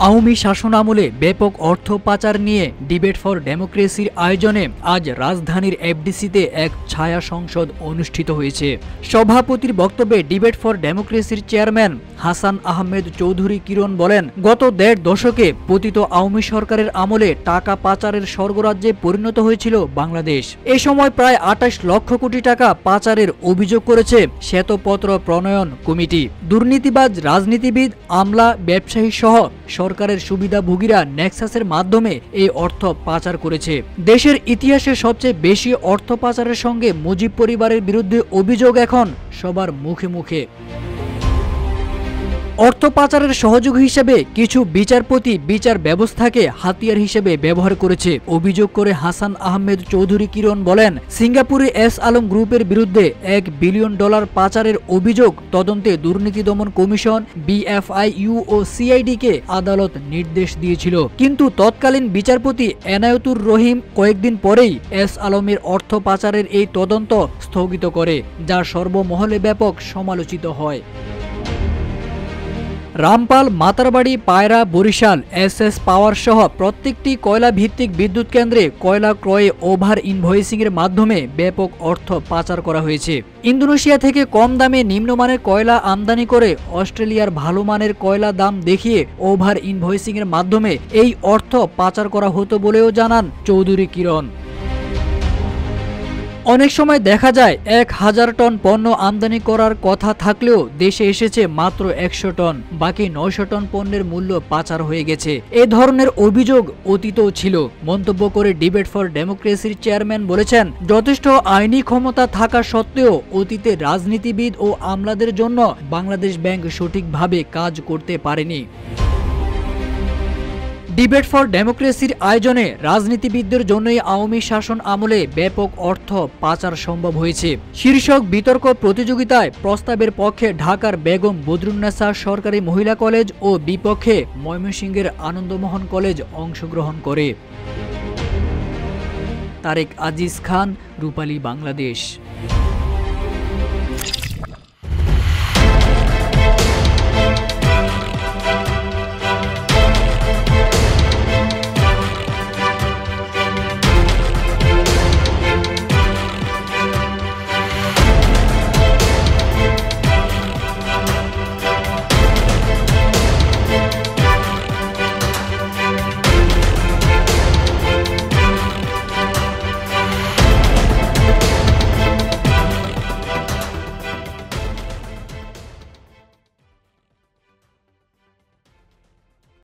আওয়ামী শাসনামলে ব্যাপক অর্থ পাচার নিয়ে ডিবেট ফর ডেমোক্রেসির আয়োজনে আজ রাজধানীর এফডিসিতে এক ছায়া সংসদ অনুষ্ঠিত হয়েছে। সভাপতির বক্তব্যে ডিবেট ফর ডেমোক্রেসির চেয়ারম্যান হাসান আহমেদ চৌধুরী কিরণ বলেন, গত ১.৫ দশকে পতিত আওয়ামী সরকারের আমলে টাকা পাচারের স্বর্গরাজ্যে পরিণত হয়েছিল বাংলাদেশ। এ সময় প্রায় ২৮ লক্ষ কোটি টাকা পাচারের অভিযোগ করেছে শ্বেতপত্র প্রণয়ন কমিটি। দুর্নীতিবাজ রাজনীতিবিদ, আমলা, ব্যবসায়ী সহ সরকারের সুবিধাভোগীরা নেক্সাসের মাধ্যমে এই অর্থ পাচার করেছে। দেশের ইতিহাসে সবচেয়ে বেশি অর্থ পাচারের সঙ্গে মুজিব পরিবারের বিরুদ্ধে অভিযোগ এখন সবার মুখে মুখে। অর্থ পাচারের সহযোগী হিসেবে কিছু বিচারপতি বিচার ব্যবস্থাকে হাতিয়ার হিসেবে ব্যবহার করেছে অভিযোগ করে হাসান আহমেদ চৌধুরী কিরণ বলেন, সিঙ্গাপুরে এস আলম গ্রুপের বিরুদ্ধে $1 বিলিয়ন পাচারের অভিযোগ তদন্তে দুর্নীতি দমন কমিশন, বিএফআইইউ ও সিআইডিকে আদালত নির্দেশ দিয়েছিল, কিন্তু তৎকালীন বিচারপতি এনায়েতুর রহিম কয়েকদিন পরেই এস আলমের অর্থ পাচারের এই তদন্ত স্থগিত করে, যা সর্বমহলে ব্যাপক সমালোচিত হয়। রামপাল, মাতারবাড়ি, পায়রা, বরিশাল, এসএস পাওয়ার সহ প্রত্যেকটি কয়লা ভিত্তিক বিদ্যুৎ কেন্দ্রে কয়লা ক্রয়ে ওভার ইনভয়েসিংয়ের মাধ্যমে ব্যাপক অর্থ পাচার করা হয়েছে। ইন্দোনেশিয়া থেকে কম দামে নিম্নমানের কয়লা আমদানি করে অস্ট্রেলিয়ার ভালো মানের কয়লা দাম দেখিয়ে ওভার ইনভয়েসিংয়ের মাধ্যমে এই অর্থ পাচার করা হতো বলেও জানান চৌধুরী কিরণ। অনেক সময় দেখা যায় ১,০০০ টন পণ্য আমদানি করার কথা থাকলেও দেশে এসেছে মাত্র ১০০ টন, বাকি ৯০০ টন পণ্যের মূল্য পাচার হয়ে গেছে। এ ধরনের অভিযোগ অতীতেও ছিল। মন্তব্য করে ডিবেট ফর ডেমোক্রেসির চেয়ারম্যান বলেছেন, যথেষ্ট আইনি ক্ষমতা থাকা সত্ত্বেও অতীতে রাজনীতিবিদ ও আমলাদের জন্য বাংলাদেশ ব্যাংক সঠিকভাবে কাজ করতে পারেনি। ডিবেট ফর ডেমোক্রেসির আয়োজনে রাজনীতিবিদদের জন্যই আওয়ামী শাসন আমলে ব্যাপক অর্থ পাচার সম্ভব হয়েছে শীর্ষক বিতর্ক প্রতিযোগিতায় প্রস্তাবের পক্ষে ঢাকার বেগম বদরুন্নেসা সরকারি মহিলা কলেজ ও বিপক্ষে ময়মনসিংহের আনন্দমোহন কলেজ অংশগ্রহণ করে। তারেক আজিজ খান, রূপালী বাংলাদেশ।